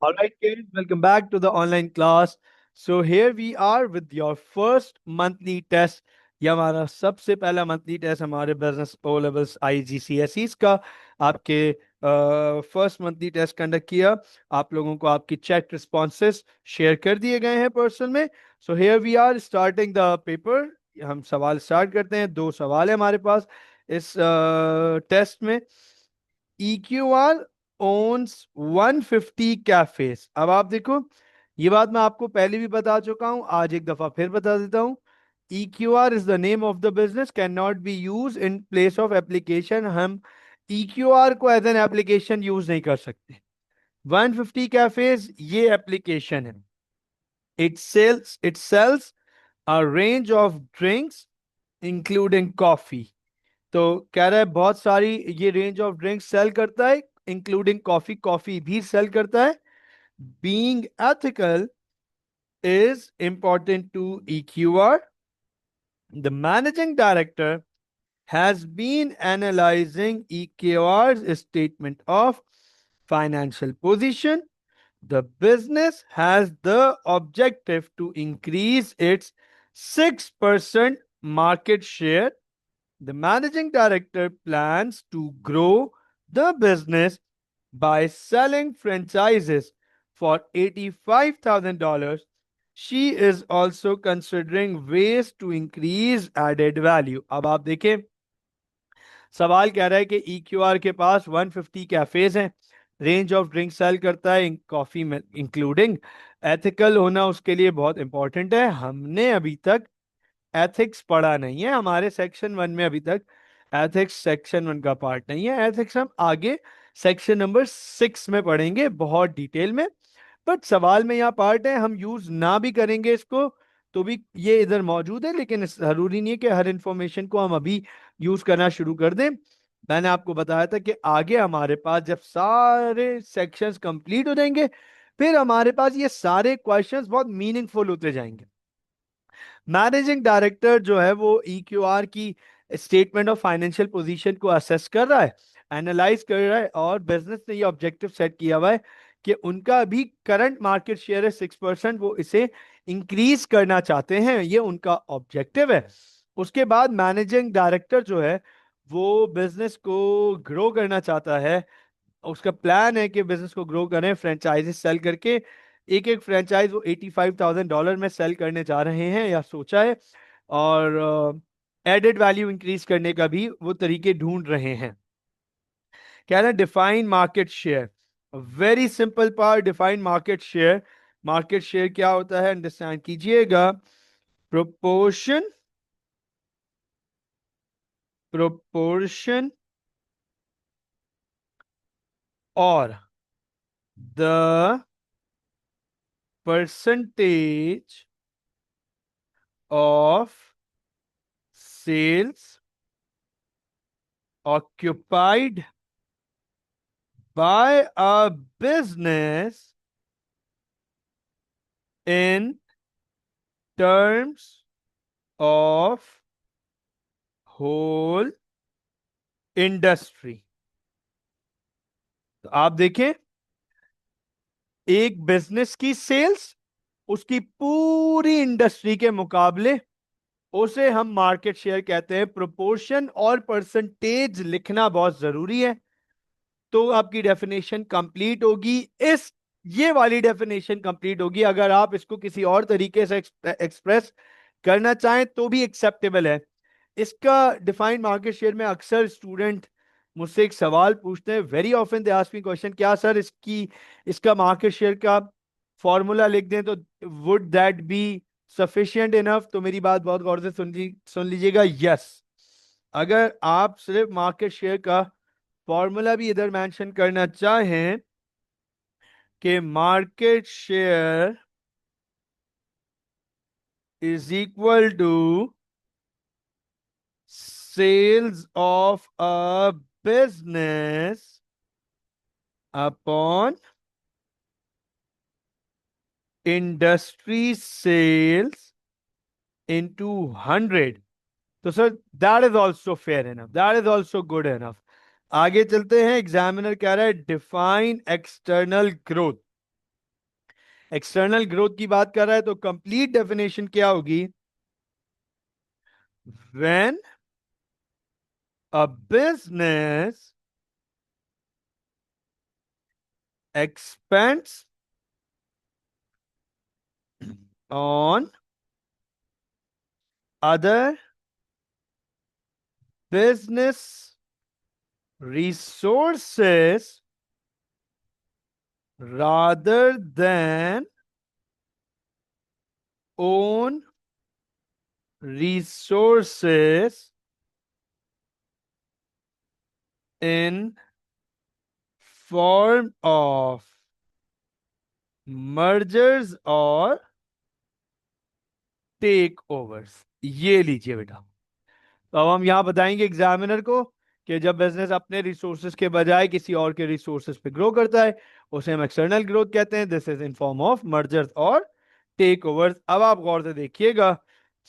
All right, kids, welcome back to the online class. So here we are with your first monthly test. ये हमारा सबसे पहला monthly test हमारे business O levels IGCSEs का आपके first monthly test conduct किया। आप लोगों को आपकी चेक रिस्पॉन्सेस शेयर कर दिए गए हैं पर्सन में। So here we are starting the paper. हम सवाल स्टार्ट करते हैं। दो सवाल है हमारे पास इस टेस्ट में। EQR owns 150 cafes. अब आप देखो, ये बात मैं आपको पहले भी बता चुका हूं, आज एक दफा फिर बता देता हूं। EQR is the name of the business, can not be use in place of application. हम EQR को एज एन एप्लीकेशन यूज नहीं कर सकते। 150 कैफेज ये एप्लीकेशन है। It sells a range of drinks including coffee. तो कह रहा है बहुत सारी ये रेंज ऑफ ड्रिंक्स सेल करता है, इंक्लूडिंग कॉफी। कॉफी भी सेल करता है। Being ethical is important to EQR. The managing director has been analyzing EQR's statement of financial position. The business has the objective to increase its 6% market share. The managing director plans to grow the business by selling franchises for $85,000. She is also considering ways to increase added value. अब आप देखें, सवाल कह रहा है कि EQR के पास 150 cafes हैं, रेंज ऑफ ड्रिंक सेल करता है कॉफी में, इंक्लूडिंग एथिकल होना उसके लिए बहुत इंपॉर्टेंट है। हमने अभी तक एथिक्स पढ़ा नहीं है, हमारे सेक्शन 1 में अभी तक एथिक्स सेक्शन 1 का पार्ट नहीं है। एथिक्स हम आगे सेक्शन नंबर 6 में पढ़ेंगे बहुत डिटेल में। बट सवाल में यहाँ पार्ट है, हम यूज ना भी करेंगे इसको तो भी ये इधर मौजूद है, लेकिन जरूरी नहीं है कि हर इंफॉर्मेशन को हम अभी यूज करना शुरू कर दें। मैंने आपको बताया था कि आगे हमारे पास जब सारे सेक्शंस कंप्लीट हो जाएंगे, फिर हमारे पास ये सारे क्वेश्चंस बहुत मीनिंगफुल होते जाएंगे। मैनेजिंग डायरेक्टर जो है वो EQR की स्टेटमेंट ऑफ फाइनेंशियल पोजीशन को असेस कर रहा है, एनालाइज कर रहा है, और बिजनेस ने ये ऑब्जेक्टिव सेट किया हुआ है कि उनका अभी करंट मार्केट शेयर है 6%, वो इसे इंक्रीज करना चाहते हैं, ये उनका ऑब्जेक्टिव है। उसके बाद मैनेजिंग डायरेक्टर जो है वो बिजनेस को ग्रो करना चाहता है। उसका प्लान है कि बिजनेस को ग्रो करें फ्रेंचाइजेस सेल करके। एक एक फ्रेंचाइज वो $85,000 में सेल करने जा रहे हैं या सोचा है, और एडेड वैल्यू इंक्रीज करने का भी वो तरीके ढूंढ रहे हैं। क्या है, define market share. Very simple part, define market share. Market share क्या होता है अंडरस्टैंड कीजिएगा। प्रोपोर्शन प्रोपोर्शन और the percentage of sales occupied by a business in terms of whole industry। तो आप देखें, एक बिजनेस की सेल्स उसकी पूरी इंडस्ट्री के मुकाबले, उसे हम मार्केट शेयर कहते हैं। प्रोपोर्शन और परसेंटेज लिखना बहुत जरूरी है, तो आपकी डेफिनेशन कंप्लीट होगी। इस ये वाली डेफिनेशन कंप्लीट होगी। अगर आप इसको किसी और तरीके से एक्सप्रेस करना चाहें तो भी एक्सेप्टेबल है। इसका डिफाइंड मार्केट शेयर में अक्सर स्टूडेंट मुझसे एक सवाल पूछते हैं, very often they ask me question, क्या सर इसका मार्केट शेयर का फॉर्मूला लिख दें तो would that be sufficient enough. तो मेरी बात बहुत गौर से सुन लीजिएगा। यस, अगर आप सिर्फ मार्केट शेयर का फॉर्मूला भी इधर मेंशन करना चाहें कि market share is equal to sales of a business upon industry sales into 100, तो sir that is also fair enough, that is also good enough. आगे चलते हैं। एग्जामिनर कह रहा है define external growth. External growth की बात कर रहा है तो कंप्लीट डेफिनेशन क्या होगी? When a business expands on other business resources rather than own resources in form of mergers or takeovers. ये लीजिए बेटा। तो अब हम यहां बताएंगे एग्जामिनर को कि जब बिजनेस अपने रिसोर्सेज के बजाय किसी और के रिसोर्सेज पे ग्रो करता है उसे हम एक्सटर्नल ग्रोथ कहते हैं। This is in form of mergers और टेक ओवर्स। अब आप गौर से देखिएगा,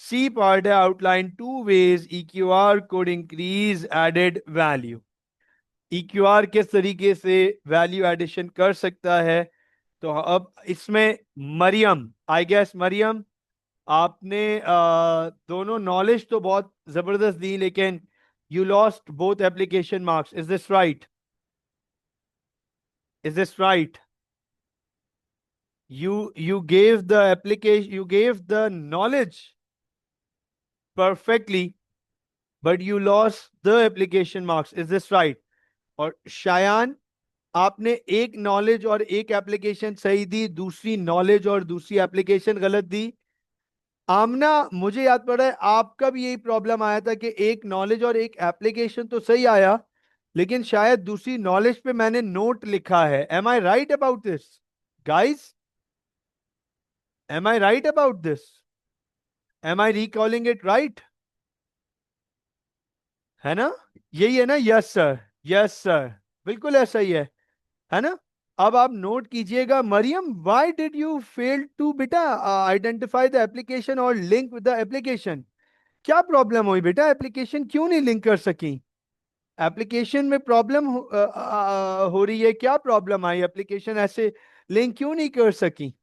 सी पार्ट है outline two ways EQR could increase added value. EQR किस तरीके से वैल्यू एडिशन कर सकता है? तो अब इसमें मरियम, आई गेस मरियम, आपने दोनों नॉलेज तो बहुत जबरदस्त दी, लेकिन you lost both application marks. Is this right? Is this right? You gave the application, you gave the knowledge perfectly, but you lost the application marks. Is this right? और शायान, आपने एक knowledge और एक application सही दी, दूसरी knowledge और दूसरी application गलत दी। आमना, मुझे याद पड़ा है आपका भी यही प्रॉब्लम आया था कि एक नॉलेज और एक एप्लीकेशन तो सही आया, लेकिन शायद दूसरी नॉलेज पे मैंने नोट लिखा है। Am I right about this guys? Am I right about this? Am I recalling it right? है ना? यही है ना? यस सर, यस सर, बिल्कुल ऐसा ही है ना? अब आप नोट कीजिएगा, Mariam why did you fail to बेटा आइडेंटिफाई द एप्लीकेशन और लिंक विद द एप्लीकेशन? क्या प्रॉब्लम हुई बेटा? एप्लीकेशन क्यों नहीं लिंक कर सकी? एप्लीकेशन में प्रॉब्लम हो रही है? क्या प्रॉब्लम आई? एप्लीकेशन ऐसे लिंक क्यों नहीं कर सकी?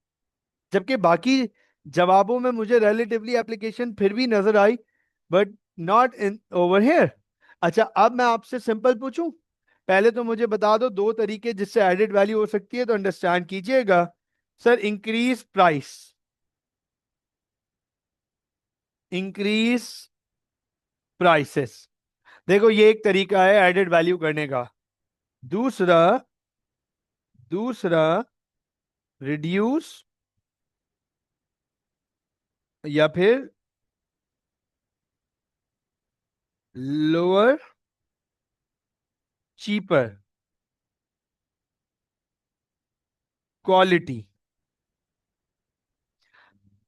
जबकि बाकी जवाबों में मुझे रिलेटिवली एप्लीकेशन फिर भी नजर आई, but not in over here. अच्छा, अब मैं आपसे सिंपल पूछूं। पहले तो मुझे बता दो दो तरीके जिससे एडिड वैल्यू हो सकती है, तो अंडरस्टैंड कीजिएगा। Sir, increase price, increase prices, देखो ये एक तरीका है एडेड वैल्यू करने का। दूसरा, दूसरा रिड्यूस या फिर लोअर चीपर क्वालिटी।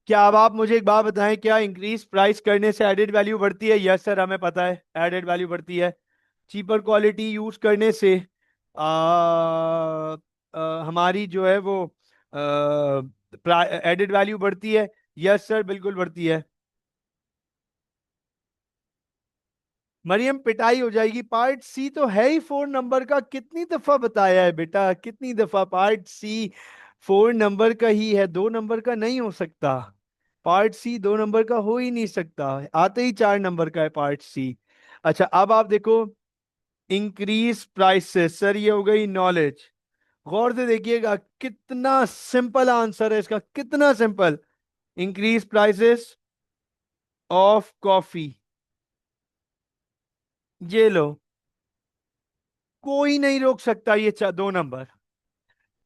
क्या अब आप मुझे एक बात बताएं, क्या इंक्रीज प्राइस करने से एडेड वैल्यू बढ़ती है? यस सर, हमें पता है एडेड वैल्यू बढ़ती है। चीपर क्वालिटी यूज करने से हमारी जो है वो एडेड वैल्यू बढ़ती है। यस सर, बिल्कुल बढ़ती है। मरियम, पिटाई हो जाएगी। पार्ट सी तो है ही 4 नंबर का, कितनी दफा बताया है बेटा, कितनी दफा? पार्ट सी 4 नंबर का ही है, 2 नंबर का नहीं हो सकता। पार्ट सी 2 नंबर का हो ही नहीं सकता, आते ही 4 नंबर का है पार्ट सी। अच्छा, अब आप देखो, इंक्रीज प्राइसेस, सर ये हो गई नॉलेज। गौर से देखिएगा कितना सिंपल आंसर है इसका, कितना simple. Increase prices of coffee, ये लो। कोई नहीं रोक सकता ये 2 नंबर,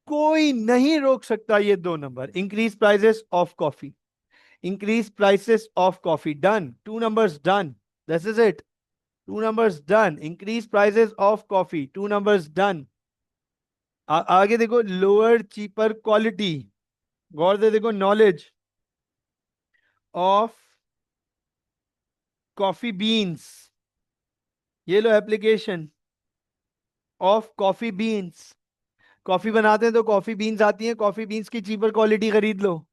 कोई नहीं रोक सकता ये 2 number. Increase prices of coffee, increase prices of coffee, done. 2 numbers done, this is it. 2 numbers done, increase prices of coffee, 2 numbers done. आगे देखो, लोअर चीपर क्वालिटी। गौर से देखो, नॉलेज ऑफ कॉफी बीन्स, ये लो application of coffee beans. Coffee बनाते हैं तो coffee beans आती हैं, कॉफी बीन्स की चीपर क्वालिटी खरीद लो,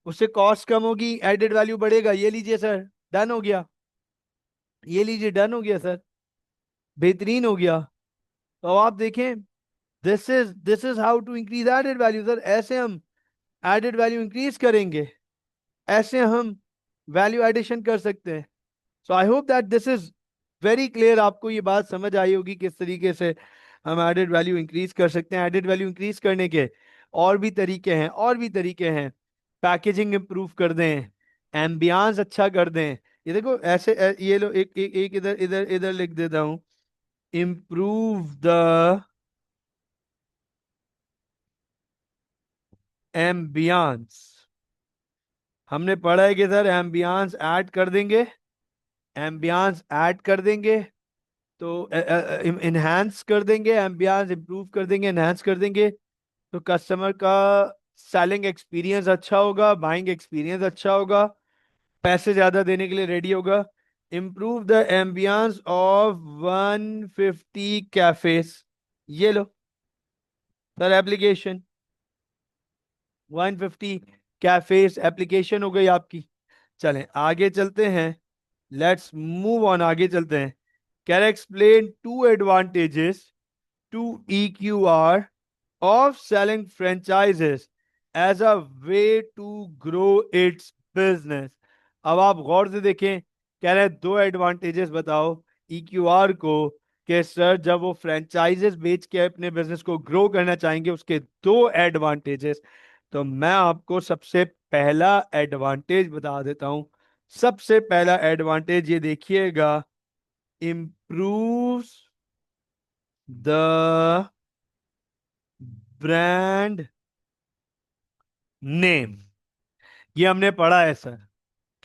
उससे कॉस्ट कम होगी, एडेड वैल्यू बढ़ेगा। ये लीजिए सर, डन हो गया। ये लीजिए, डन हो गया सर, बेहतरीन हो गया। तो अब आप देखें, this is how to increase added value. Sir ऐसे हम एडेड वैल्यू इंक्रीज करेंगे, ऐसे हम वैल्यू एडिशन कर सकते हैं। So I hope that this is very clear, आपको ये बात समझ आई होगी किस तरीके से हम एडेड वैल्यू इंक्रीज कर सकते हैं। एडेड वैल्यू इंक्रीज करने के और भी तरीके हैं, और भी तरीके हैं। पैकेजिंग इंप्रूव कर दें, एम्बियंस अच्छा कर दें। ये देखो ऐसे ये लो, एक इधर इधर इधर लिख देता हूं, इम्प्रूव द एम्बियंस। हमने पढ़ा है कि सर एम्बियंस ऐड कर देंगे, एम्बियंस ऐड कर देंगे तो इनहेंस कर देंगे, एम्बियंस इंप्रूव कर देंगे, एनहेंस कर देंगे, तो कस्टमर का सेलिंग एक्सपीरियंस अच्छा होगा, बाइंग एक्सपीरियंस अच्छा होगा, पैसे ज्यादा देने के लिए रेडी होगा। Improve the ambience of 150 cafes, ये लो सर एप्लीकेशन, 150 कैफेज एप्लीकेशन हो गई आपकी। चलें आगे चलते हैं, लेट्स मूव ऑन, आगे चलते हैं। Can explain two advantages to EQR of selling franchises as a way to grow its business। अब आप गौर से देखें, कह रहे हैं दो एडवांटेजेस बताओ EQR को, कि सर जब वो फ्रेंचाइजेस बेच के अपने बिजनेस को ग्रो करना चाहेंगे उसके दो एडवांटेजेस। तो मैं आपको सबसे पहला एडवांटेज बता देता हूं। सबसे पहला एडवांटेज ये देखिएगा, improves the brand नेम। ये हमने पढ़ा है सर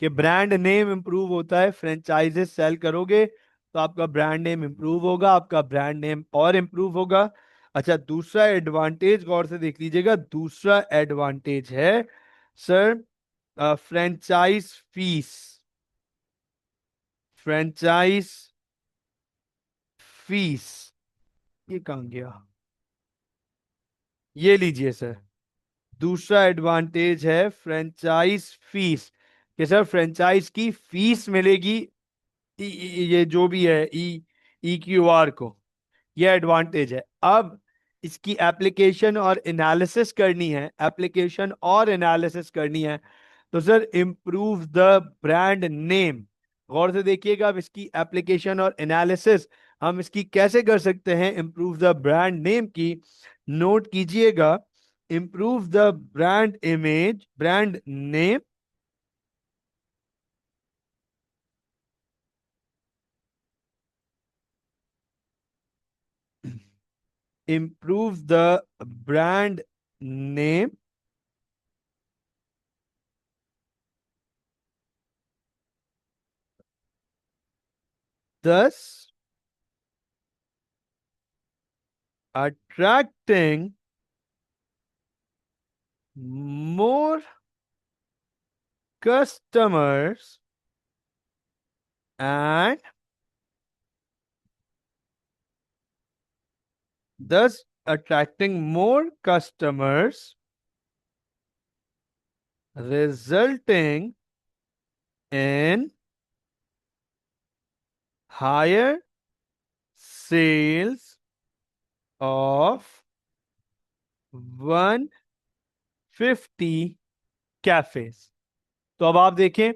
कि ब्रांड नेम इंप्रूव होता है, फ्रेंचाइजेस सेल करोगे तो आपका ब्रांड नेम इंप्रूव होगा, आपका ब्रांड नेम और इंप्रूव होगा। अच्छा, दूसरा एडवांटेज गौर से देख लीजिएगा, दूसरा एडवांटेज है sir franchise fees, franchise fees. ये कहाँ गया, ये लीजिए सर, दूसरा एडवांटेज है फ्रेंचाइज फीस, कि सर फ्रेंचाइज की फीस मिलेगी, ये जो भी है EQR को, ये एडवांटेज है। अब इसकी एप्लीकेशन और एनालिसिस करनी है, एप्लीकेशन और एनालिसिस करनी है, तो sir improve the brand name. गौर से देखिएगा, अब इसकी एप्लीकेशन और एनालिसिस हम इसकी कैसे कर सकते हैं, इम्प्रूव द ब्रांड नेम की। नोट कीजिएगा, improve the brand image, brand name, improve the brand name, thus attracting more customers and thus attracting more customers, resulting in higher sales of 150 cafes। तो अब आप देखें,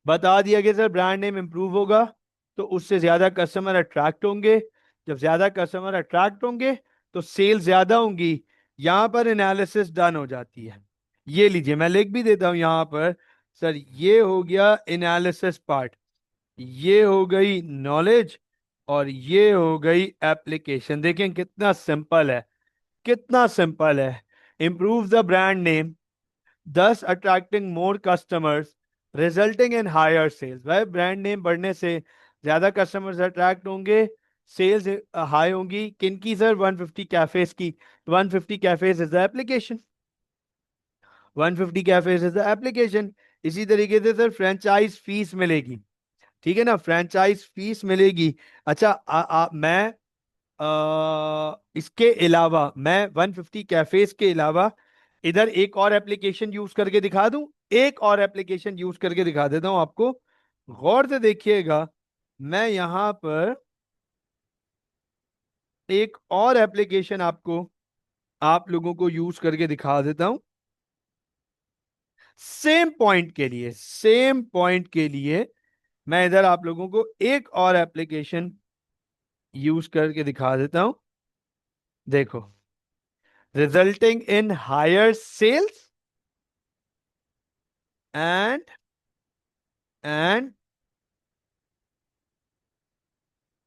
बता दिया कि सर ब्रांड नेम इंप्रूव होगा तो उससे ज्यादा कस्टमर अट्रैक्ट होंगे, जब ज्यादा कस्टमर अट्रैक्ट होंगे तो सेल ज्यादा होंगी। यहां पर एनालिसिस डन हो जाती है, ये लीजिए मैं लिख भी देता हूं यहां पर, सर ये हो गया एनालिसिस पार्ट, ये हो गई नॉलेज, और ये हो गई एप्लीकेशन। देखें कितना सिंपल है, कितना सिंपल है। Improve the brand name, thus attracting more customers, resulting in higher sales। भाई ब्रांड नेम बढ़ने से ज्यादा कस्टमर्स अट्रैक्ट होंगे, सेल्स हाई होंगी। किनकी सर, 150 कैफेज की। 150 cafes is the application, 150 cafes is the application. इसी तरीके से सर फ्रेंचाइज फीस मिलेगी, ठीक है ना, फ्रेंचाइज फीस मिलेगी। अच्छा मैं इसके अलावा, मैं 150 कैफेज के अलावा इधर एक और एप्लीकेशन यूज करके दिखा दूं, एक और एप्लीकेशन यूज करके दिखा देता हूं आपको। गौर से देखिएगा, मैं यहां पर एक और एप्लीकेशन आपको, आप लोगों को यूज करके दिखा देता हूं। सेम पॉइंट के लिए मैं इधर आप लोगों को एक और एप्लीकेशन यूज करके दिखा देता हूं। देखो, resulting in higher sales and and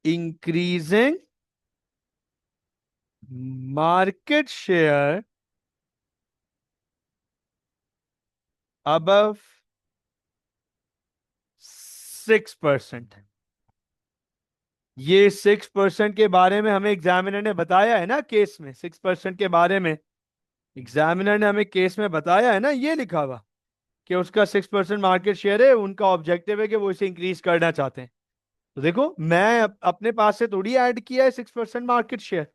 increasing market share above 6%। ये 6% के बारे में हमें एग्जामिनर ने बताया है ना केस में, 6% के बारे में एग्जामिनर ने हमें केस में बताया है ना, ये लिखा हुआ कि उसका 6% मार्केट शेयर है, उनका ऑब्जेक्टिव है कि वो इसे इंक्रीज करना चाहते हैं। तो देखो, मैं अपने पास से थोड़ी ऐड किया है 6% मार्केट शेयर,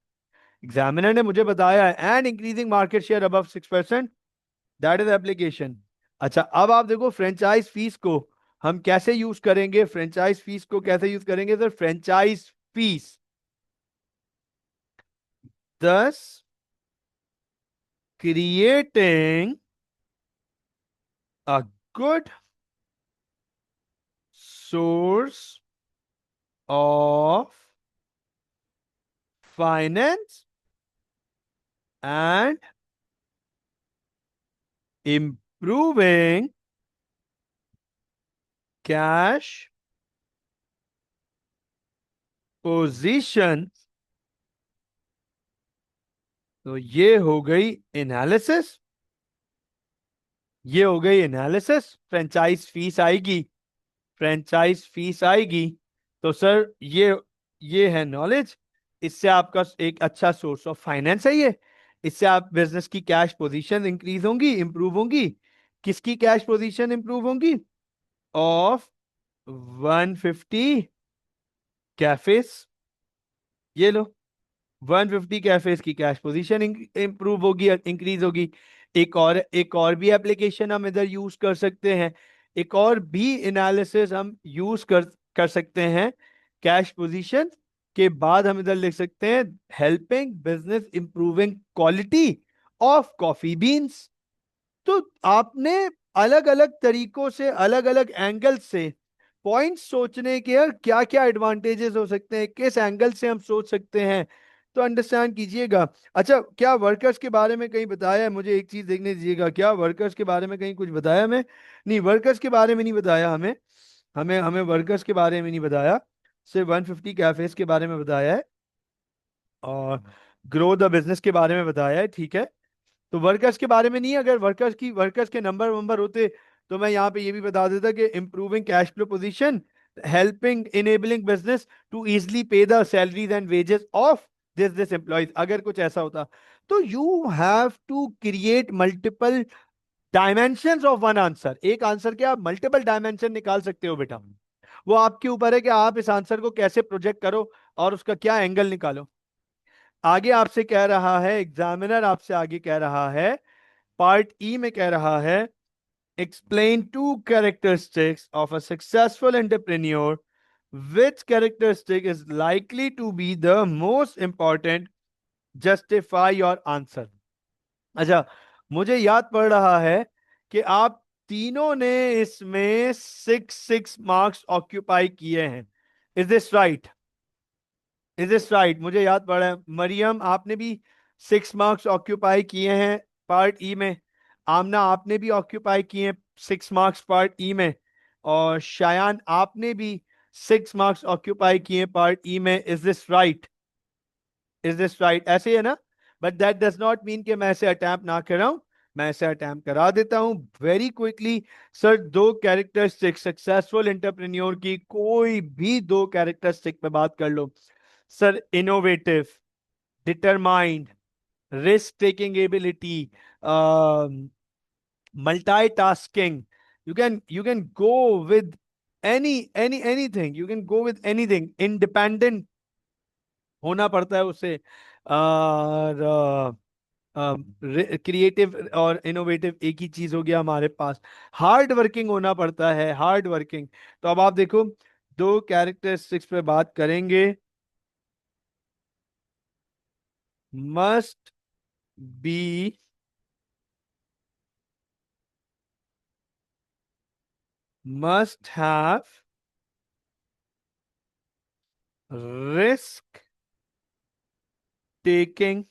एग्जामिनर ने मुझे बताया है and increasing market share above 6%, that is application. अच्छा, अब आप देखो फ्रेंचाइज फीस को हम कैसे यूज करेंगे, फ्रेंचाइज फीस को कैसे यूज करेंगे sir, franchise fees 10 creating a good source of finance and improving cash position। तो ये हो गई एनालिसिस, ये हो गई एनालिसिस, फ्रेंचाइज फीस आएगी, फ्रेंचाइज फीस आएगी। तो सर ये है नॉलेज, इससे आपका एक अच्छा सोर्स ऑफ फाइनेंस है ये, इससे आप बिजनेस की कैश पोजीशन इंक्रीज होंगी, इंप्रूव होंगी। किसकी कैश पोजीशन इंप्रूव होंगी? Of 150 cafes. ये लो, 150 कैफेज की कैश पोजीशन इंप्रूव होगी, इंक्रीज होगी। एक और भी एप्लीकेशन हम इधर यूज कर सकते हैं, एक और भी एनालिसिस हम यूज कर कर सकते हैं। कैश पोजीशन के बाद हम इधर लिख सकते हैं helping business improving quality of coffee beans. तो आपने अलग अलग तरीकों से, अलग अलग एंगल से पॉइंट्स सोचने के, यार क्या क्या एडवांटेजेस हो सकते हैं, किस एंगल से हम सोच सकते हैं, तो अंडरस्टैंड कीजिएगा। अच्छा, क्या वर्कर्स के बारे में कहीं बताया है? मुझे एक चीज देखने दीजिएगा, क्या वर्कर्स के बारे में कहीं कुछ बताया हमें? नहीं, वर्कर्स के बारे में नहीं बताया हमें, हमें वर्कर्स के बारे में नहीं बताया, सिर्फ 150 कैफेज के बारे में बताया है और ग्रो द बिजनेस के बारे में बताया है, ठीक है। तो वर्कर्स के बारे में नहीं, अगर वर्कर्स के नंबर वंबर होते तो मैं यहाँ पे ये भी बता देता कि improving cash flow position, helping enabling business to easily pay the salaries and wages of this employees, अगर कुछ ऐसा होता। तो you have to create multiple dimensions of one answer, एक आंसर के आप मल्टीपल डायमेंशन निकाल सकते हो बेटा, वो आपके ऊपर है कि आप इस आंसर को कैसे प्रोजेक्ट करो और उसका क्या एंगल निकालो। आगे आपसे कह रहा है एग्जामिनर, आपसे आगे कह रहा है पार्ट ई में कह रहा है explain two characteristics of a successful entrepreneur, which characteristic is likely to be the most important, justify your answer। अच्छा, मुझे याद पड़ रहा है कि आप तीनों ने इसमें 6 6 मार्क्स ऑक्यूपाई किए हैं, is this right? Is this right? मुझे याद पड़ा है, मरियम आपने भी 6 मार्क्स ऑक्यूपाई किए हैं पार्ट ई में, आमना आपने भी ऑक्यूपाई किए हैं 6 मार्क्स पार्ट ई में, और शायान आपने भी 6 मार्क्स ऑक्यूपाई किए पार्ट ई में। Is this right? Is this right? ऐसे ही है ना? But that does not mean कि मैं ऐसे अटैम्प्ट ना कर रहा हूं, मैं ऐसे अटैम्प्ट करा देता हूं वेरी क्विकली। सर, दो कैरेक्टरिस्टिक सक्सेसफुल एंटरप्रेन्योर की, कोई भी दो कैरेक्टरिस्टिक पे बात कर लो sir, innovative, determined, risk taking ability, multitasking, you can go with anything, you can go with anything, independent होना पड़ता है उससे, और क्रिएटिव और इनोवेटिव एक ही चीज हो गया हमारे पास, हार्ड वर्किंग होना पड़ता है, हार्ड वर्किंग। तो अब आप देखो, दो कैरेक्टरिस्टिक्स पे बात करेंगे, must be must have risk taking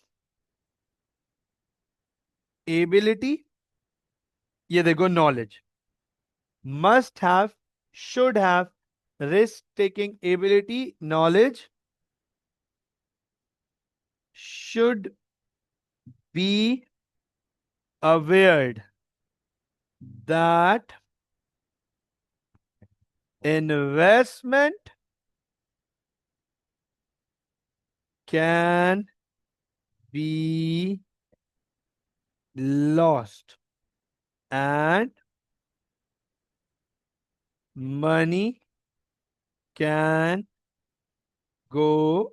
ability, ये देखो knowledge, must have, should have, risk taking ability, knowledge, should be aware that investment can be lost and money can go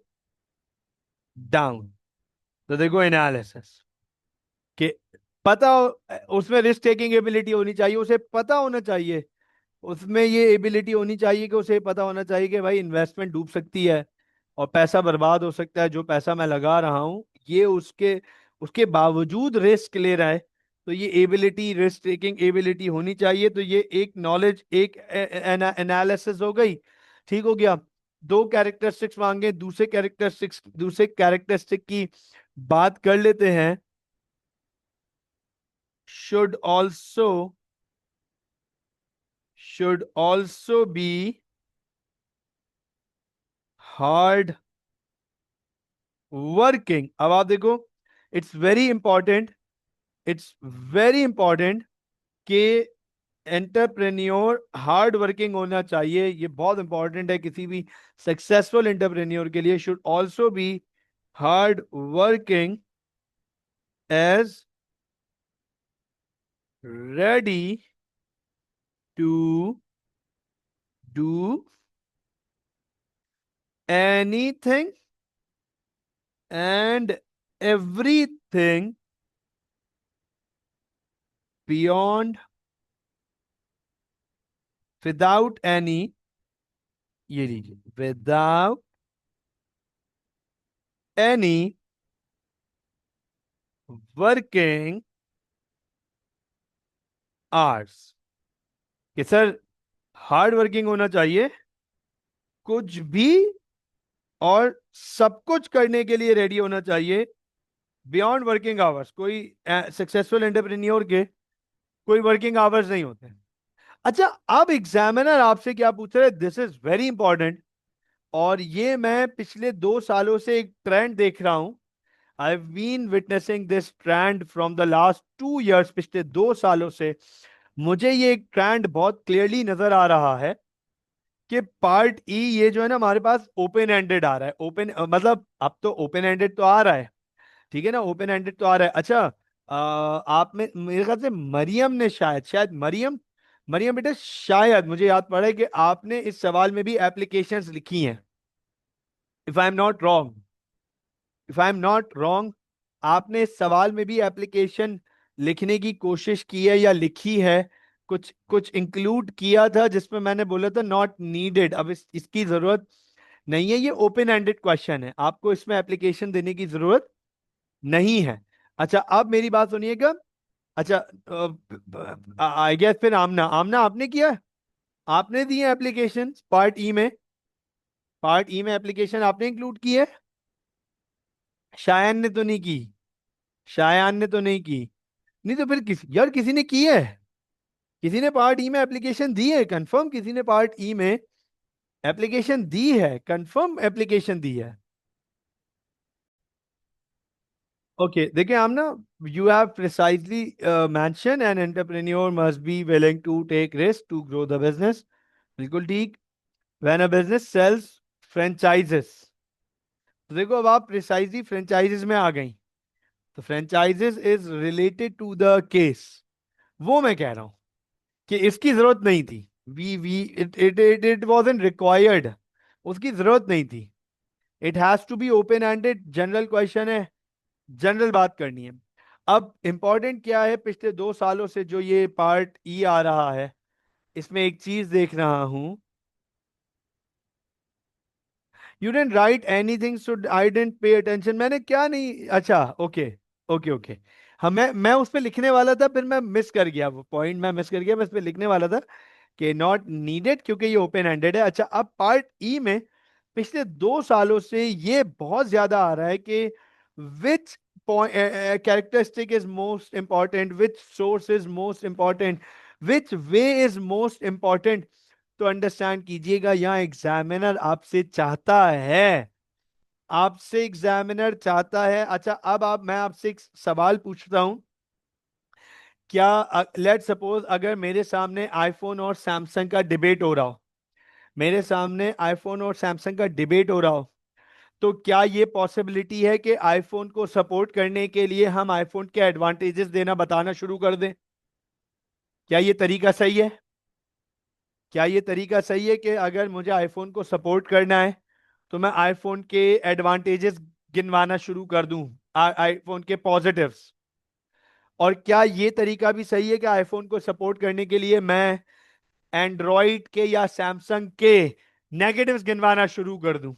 down. तो देखो एनालिसिस कि पता उसमें रिस्क टेकिंग एबिलिटी होनी चाहिए, उसे पता होना चाहिए, उसमें ये एबिलिटी होनी चाहिए कि उसे पता होना चाहिए कि भाई इन्वेस्टमेंट डूब सकती है और पैसा बर्बाद हो सकता है, जो पैसा मैं लगा रहा हूं ये उसके उसके बावजूद रिस्क ले रहा है। तो ये एबिलिटी, रिस्क टेकिंग एबिलिटी होनी चाहिए। तो ये एक नॉलेज, एक एनालिसिस हो गई। ठीक हो गया। दो कैरेक्टरिस्टिक्स मांगे, दूसरे कैरेक्टरिस्टिक की बात कर लेते हैं। should also be hard working. अब आप देखो, it's very important, it's very important कि एंटरप्रेन्योर हार्ड वर्किंग होना चाहिए। ये बहुत इंपॉर्टेंट है किसी भी सक्सेसफुल एंटरप्रेन्योर के लिए। Should also be hard working as ready to do anything and everything beyond without any, ये लीजिए, विदाउट एनी वर्किंग आवर्स। कि सर हार्ड वर्किंग होना चाहिए, कुछ भी और सब कुछ करने के लिए रेडी होना चाहिए बियॉन्ड वर्किंग आवर्स। कोई सक्सेसफुल एंटरप्रेन्योर के कोई वर्किंग आवर्स नहीं होते। अच्छा, अब एग्जामिनर आपसे क्या पूछ रहे हैं, दिस इज वेरी इंपॉर्टेंट। और ये मैं पिछले 2 सालों से एक ट्रेंड देख रहा हूं। I have been witnessing this trend from the last 2 years. पिछले 2 सालों से मुझे ये एक ट्रेंड बहुत क्लियरली नजर आ रहा है कि पार्ट ई ये जो है ना हमारे पास ओपन एंडेड आ रहा है। ओपन मतलब अब तो ओपन एंडेड तो आ रहा है, ठीक है ना, ओपन एंडेड तो आ रहा है। अच्छा, आप में मेरे ख्याल से मरियम ने शायद मरियम, मरियम बेटा शायद मुझे याद पड़ा है कि आपने इस सवाल में भी एप्लीकेशंस लिखी हैं, if I am not wrong, if I am not wrong. आपने इस सवाल में भी एप्लीकेशन लिखने की कोशिश की है या लिखी है, कुछ कुछ इंक्लूड किया था जिसमें मैंने बोला था नॉट नीडेड। अब इसकी जरूरत नहीं है, ये ओपन एंडेड क्वेश्चन है, आपको इसमें एप्लीकेशन देने की जरूरत नहीं है। अच्छा, अब मेरी बात सुनिएगा। अच्छा, आई गेस फिर आमना, आमना आपने किया है? आपने दी है एप्लीकेशन पार्ट ई में? पार्ट ई में एप्लीकेशन आपने इंक्लूड की है? शायान ने तो नहीं की, शायान ने तो नहीं की। नहीं तो फिर किसी ने की है, किसी ने पार्ट ई में एप्लीकेशन दी है कंफर्म, किसी ने पार्ट ई में एप्लीकेशन दी है, कंफर्म एप्लीकेशन दी है। ओके, देखिए हम ना, you have precisely mention an entrepreneur must be willing to take risk to grow the business. बिल्कुल ठीक। When a business sells franchises, तो देखो अब आप प्रिसाइजली फ्रेंचाइजेस में आ गई। तो franchises is related to the case, वो मैं कह रहा हूं कि इसकी जरूरत नहीं थी। We it it it it wasn't required, उसकी जरूरत नहीं थी। It has to be open ended, general question है, जनरल बात करनी है। अब इंपॉर्टेंट क्या है, पिछले 2 सालों से जो ये पार्ट ई आ रहा है, इसमें एक चीज देख रहा हूं। You didn't write anything so I didn't pay attention. मैंने क्या नहीं, अच्छा ओके, ओके ओके। हाँ, मैं उस पर लिखने वाला था, फिर मैं मिस कर गया, वो पॉइंट मैं मिस कर गया, मैं उस पर लिखने वाला था कि नॉट नीडेड, क्योंकि ये ओपन एंडेड है। अच्छा, अब पार्ट ई में पिछले 2 सालों से ये बहुत ज्यादा आ रहा है कि which characteristic is most important, which source is most important, which way is most important. तो अंडरस्टैंड कीजिएगा, यहाँ एग्जामिनर आपसे चाहता है, आपसे एग्जामिनर चाहता है। अच्छा, अब आप, मैं आपसे एक सवाल पूछता हूं। क्या लेट सपोज अगर मेरे सामने आईफोन और सैमसंग का डिबेट हो रहा हो, मेरे सामने आईफोन और सैमसंग का डिबेट हो रहा हो, तो क्या ये पॉसिबिलिटी है कि आईफोन को सपोर्ट करने के लिए हम आईफोन के एडवांटेजेस देना बताना शुरू कर दें? क्या ये तरीका सही है? क्या ये तरीका सही है कि अगर मुझे आईफोन को सपोर्ट करना है तो मैं आईफोन के एडवांटेजेस गिनवाना शुरू कर दूं, आईफोन के पॉजिटिव्स? और क्या ये तरीका भी सही है कि आईफोन को सपोर्ट करने के लिए मैं एंड्रॉइड के या सैमसंग के नेगेटिव्स गिनवाना शुरू कर दूं?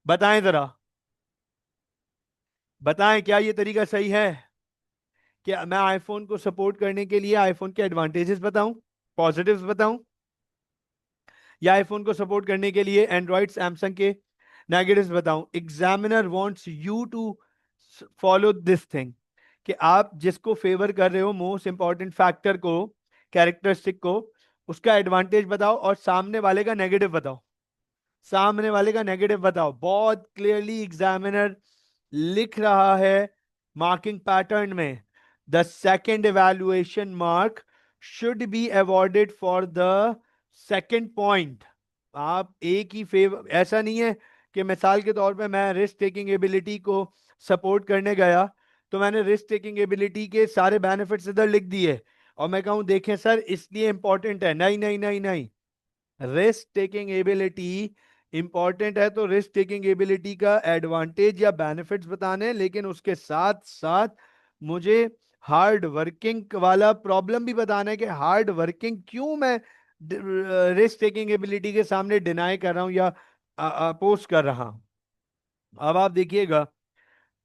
बताएं जरा, बताएं, क्या ये तरीका सही है? क्या मैं आईफोन को सपोर्ट करने के लिए आईफोन के एडवांटेजेस बताऊं, पॉजिटिव्स बताऊं, या आईफोन को सपोर्ट करने के लिए एंड्रॉइड सैमसंग के नेगेटिव्स बताऊं? Examiner wants you to follow this thing, कि आप जिसको फेवर कर रहे हो, मोस्ट इंपॉर्टेंट फैक्टर को, कैरेक्टरिस्टिक को, उसका एडवांटेज बताओ और सामने वाले का नेगेटिव बताओ। सामने वाले का नेगेटिव बताओ। बहुत क्लियरली एग्जामिनर लिख रहा है मार्किंग पैटर्न में, the second evaluation mark should be awarded for the second point. आप एक ही फेवर, ऐसा नहीं है कि मिसाल के तौर पे मैं रिस्क टेकिंग एबिलिटी को सपोर्ट करने गया तो मैंने रिस्क टेकिंग एबिलिटी के सारे बेनिफिट्स इधर लिख दिए और मैं कहूं देखें सर इसलिए इंपॉर्टेंट है। नहीं नहीं नहीं नहीं, रिस्क टेकिंग एबिलिटी इंपॉर्टेंट है तो रिस्क टेकिंग एबिलिटी का एडवांटेज या बेनिफिट्स बताने हैं, लेकिन उसके साथ साथ मुझे हार्ड वर्किंग वाला प्रॉब्लम भी बताना है कि हार्ड वर्किंग क्यों मैं रिस्क टेकिंग एबिलिटी के सामने डिनाई कर रहा हूं या अपोज कर रहा हूं। अब आप देखिएगा,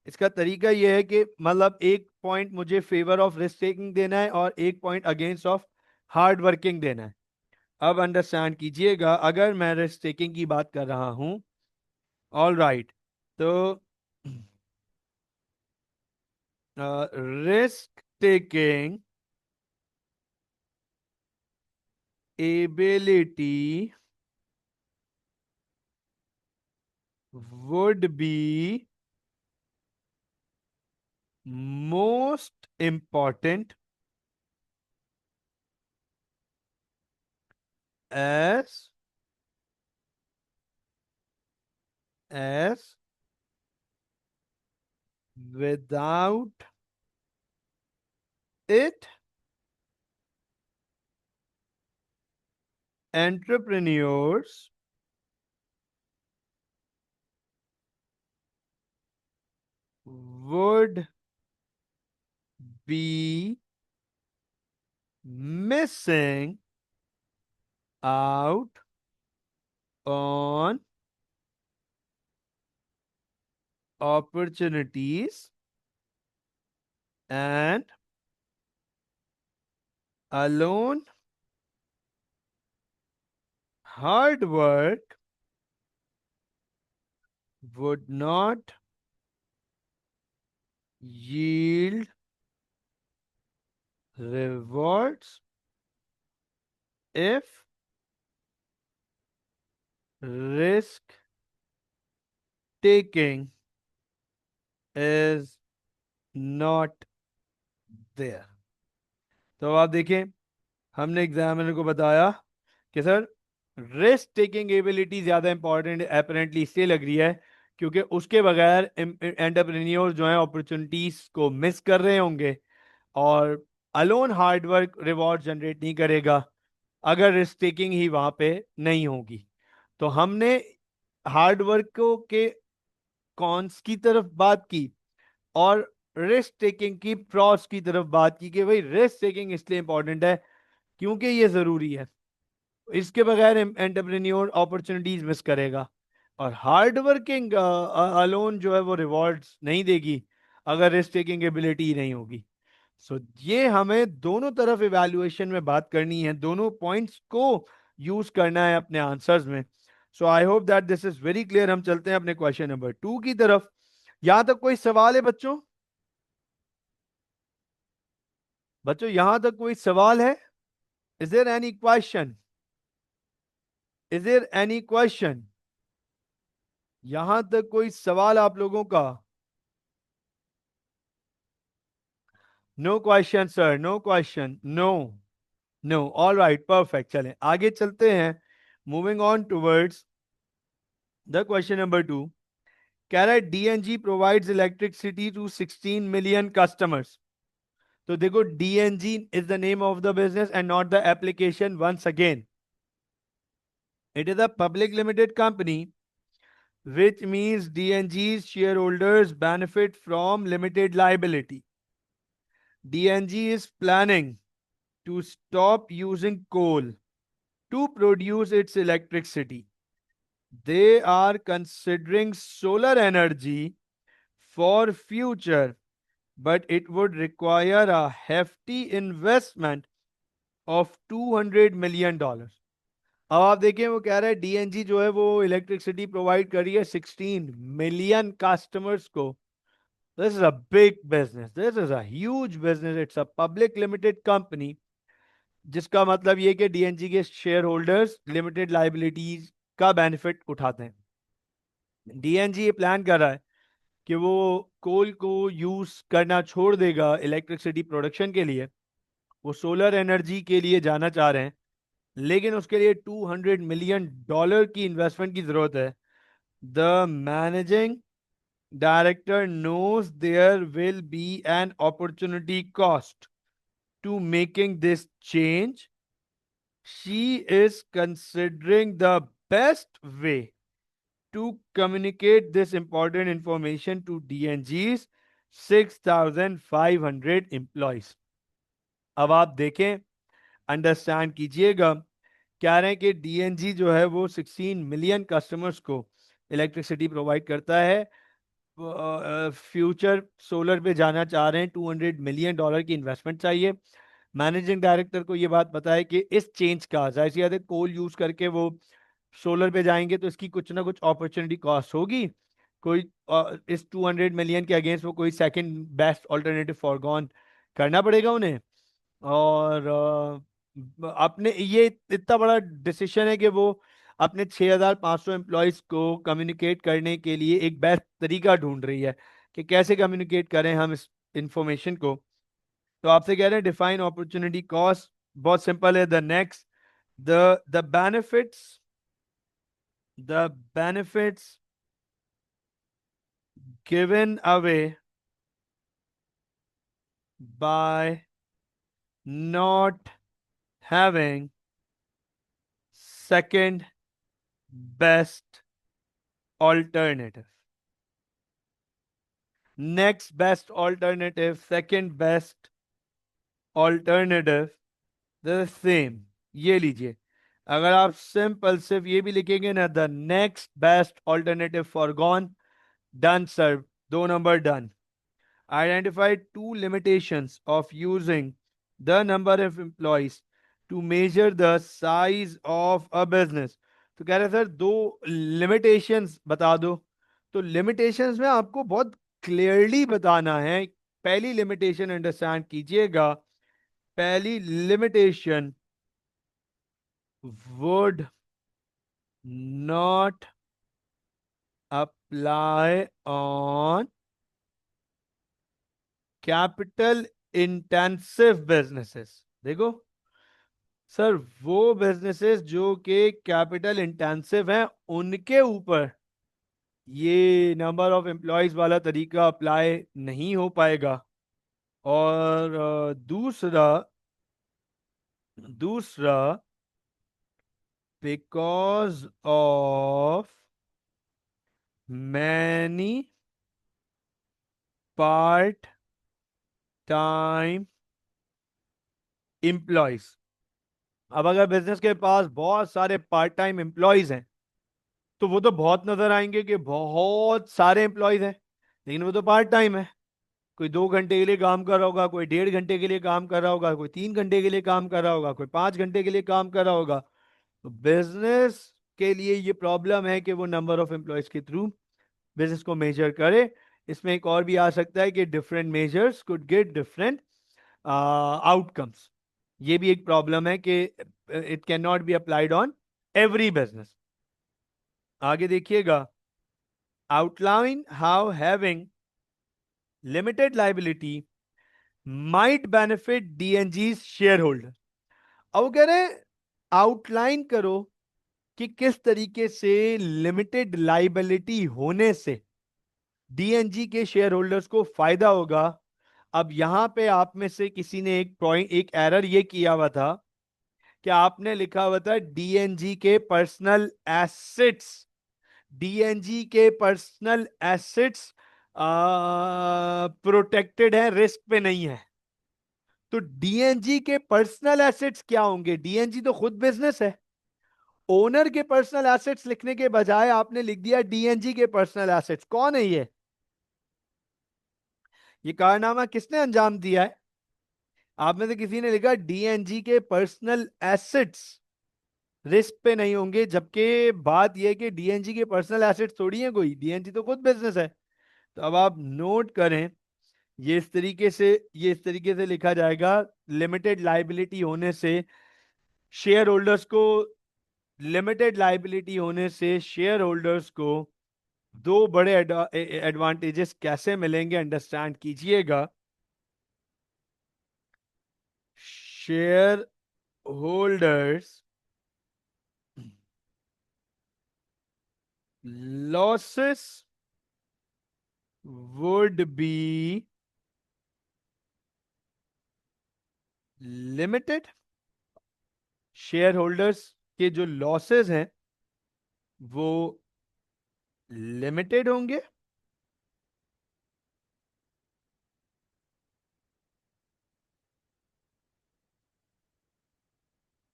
इसका तरीका यह है कि मतलब एक पॉइंट मुझे फेवर ऑफ रिस्क टेकिंग देना है और एक point against of hard working देना है। अब अंडरस्टैंड कीजिएगा, अगर मैं रिस्क टेकिंग की बात कर रहा हूं, ऑल राइट, तो risk taking ability would be most important as as without it entrepreneurs would be missing out on opportunities and alone hard work would not yield rewards if risk taking is not there। तो आप देखें, हमने examiner को बताया कि sir risk taking ability ज्यादा important apparently इसलिए लग रही है क्योंकि उसके बगैर एंटरप्रेन्योर जो है अपॉर्चुनिटीज को मिस कर रहे होंगे, और अलोन हार्डवर्क रिवॉर्ड जनरेट नहीं करेगा अगर रिस्क टेकिंग ही वहां पे नहीं होगी। तो हमने हार्डवर्क को के कॉन्स की तरफ बात की और रिस्क टेकिंग की प्रॉस की तरफ बात की कि भाई रिस्क टेकिंग इसलिए इंपॉर्टेंट है क्योंकि ये जरूरी है, इसके बगैर एंटरप्रेन्योर अपॉर्चुनिटीज मिस करेगा, और हार्ड वर्किंग अलोन जो है वो रिवॉर्ड्स नहीं देगी अगर रिस्क टेकिंग एबिलिटी नहीं होगी। ये हमें दोनों तरफ इवैल्यूएशन में बात करनी है, दोनों पॉइंट्स को यूज करना है अपने आंसर्स में। So I hope that this is very clear. हम चलते हैं अपने क्वेश्चन नंबर 2 की तरफ। यहां तक कोई सवाल है बच्चों? बच्चों यहां तक कोई सवाल है? Is there any question? Is there any question? यहां तक कोई सवाल आप लोगों का? No question sir, no question, no. No, all right, perfect. चलें आगे चलते हैं। Moving on towards the question number 2। कह रहा है DNG provides electricity to 16 million customers. तो देखो, DNG is the name of the business and not the application. Once again, it is a public limited company, which means DNG's shareholders benefit from limited liability. DNG is planning to stop using coal to produce its electricity. They are considering solar energy for future, but it would require a hefty investment of $200 million. अब आप देखिए, वो कह रहा है DNG जो है वो इलेक्ट्रिसिटी प्रोवाइड कर रही है 16 मिलियन कस्टमर्स को। This is a big business, this is a huge business, it's a public limited company, जिसका मतलब ये कि डीएनजी के शेयर होल्डर्स लिमिटेड लाइबिलिटीज का बेनिफिट उठाते हैं। डीएनजी ये प्लान कर रहा है कि वो कोल को यूज करना छोड़ देगा इलेक्ट्रिसिटी प्रोडक्शन के लिए, वो सोलर एनर्जी के लिए जाना चाह रहे हैं, लेकिन उसके लिए $200 मिलियन की इन्वेस्टमेंट की जरूरत है। The managing director knows there will be an opportunity cost to making this change. She is considering the best way to communicate this important information to DNG's 6,500 employees. अब आप देखें, अंडरस्टैंड कीजिएगा। कह रहे हैं कि डीएनजी जो है वो 16 मिलियन कस्टमर्स को इलेक्ट्रिसिटी प्रोवाइड करता है, फ्यूचर सोलर पे जाना चाह रहे हैं, $200 मिलियन की इन्वेस्टमेंट चाहिए। मैनेजिंग डायरेक्टर को ये बात पता है कि इस चेंज का, जाहिर सी बात है, कोल यूज करके वो सोलर पे जाएंगे तो इसकी कुछ ना कुछ अपॉर्चुनिटी कॉस्ट होगी। कोई इस 200 मिलियन के अगेंस्ट वो कोई सेकंड बेस्ट ऑल्टरनेटिव फॉरगॉन करना पड़ेगा उन्हें। और अपने ये इतना बड़ा डिसीजन है कि वो अपने 6,500 एम्प्लॉयज को कम्युनिकेट करने के लिए एक बेस्ट तरीका ढूंढ रही है कि कैसे कम्युनिकेट करें हम इस इंफॉर्मेशन को। तो आपसे कह रहे हैं डिफाइन अपॉर्चुनिटी कॉस्ट। बहुत सिंपल है, the next, the benefits, the benefits given away by not having second best alternative. Next best alternative, second best alternative, the same. ये लीजिए, अगर आप सिंपल सिर्फ ये भी लिखेंगे ना, the next best alternative for gone, done sir, 2 number done. Identified two limitations of using the number of employees to measure the size of a business. तो कह रहे सर दो limitations बता दो। तो limitations में आपको बहुत क्लियरली बताना है। पहली लिमिटेशन अंडरस्टैंड कीजिएगा। पहली limitation, would not apply on capital intensive businesses. देखो सर, वो बिजनेसेस जो कि कैपिटल इंटेंसिव हैं उनके ऊपर ये नंबर ऑफ एम्प्लॉयज वाला तरीका अप्लाई नहीं हो पाएगा। और दूसरा, दूसरा, because of many part time employees. अब अगर बिजनेस के पास बहुत सारे पार्ट टाइम एम्प्लॉयज हैं तो वो तो बहुत नजर आएंगे कि बहुत सारे एम्प्लॉयज हैं, लेकिन वो तो पार्ट टाइम है। कोई 2 घंटे के लिए काम कर रहा होगा, कोई 1.5 घंटे के लिए काम कर रहा होगा, कोई 3 घंटे के लिए काम कर रहा होगा, कोई 5 घंटे के लिए काम कर रहा होगा। तो बिजनेस के लिए ये प्रॉब्लम है कि वो नंबर ऑफ एम्प्लॉयज के थ्रू बिजनेस को मेजर करे। इसमें एक और भी आ सकता है कि different measures could get different outcomes. ये भी एक प्रॉब्लम है कि it can not be applied on every business. आगे देखिएगा, outline how having limited liability might benefit DNG share holder. अब वो कह रहे हैं आउटलाइन करो कि किस तरीके से लिमिटेड लाइबिलिटी होने से डीएनजी के शेयर होल्डर्स को फायदा होगा। अब यहां पे आप में से किसी ने एक पॉइंट, एक एरर ये किया हुआ था कि आपने लिखा हुआ था डीएनजी के पर्सनल एसेट्स। डीएनजी के पर्सनल एसेट्स प्रोटेक्टेड है, रिस्क पे नहीं है। तो डीएनजी के पर्सनल एसेट्स क्या होंगे? डीएनजी तो खुद बिजनेस है। ओनर के पर्सनल एसेट्स लिखने के बजाय आपने लिख दिया डीएनजी के पर्सनल एसेट्स। कौन है ये कारनामा किसने अंजाम दिया है? आप में से किसी ने लिखा डीएनजी के पर्सनल एसेट्स रिस्क पे नहीं होंगे, जबकि बात यह कि डीएनजी के पर्सनल एसेट्स थोड़ी है कोई, डीएनजी तो खुद बिजनेस है। तो अब आप नोट करें, ये इस तरीके से लिखा जाएगा, लिमिटेड लाइबिलिटी होने से शेयर होल्डर्स को लिमिटेड लाइबिलिटी होने से शेयर होल्डर्स को दो बड़े एडवांटेजेस कैसे मिलेंगे, अंडरस्टैंड कीजिएगा। Shareholders losses would be limited। Shareholders के जो लॉसेस हैं वो लिमिटेड होंगे।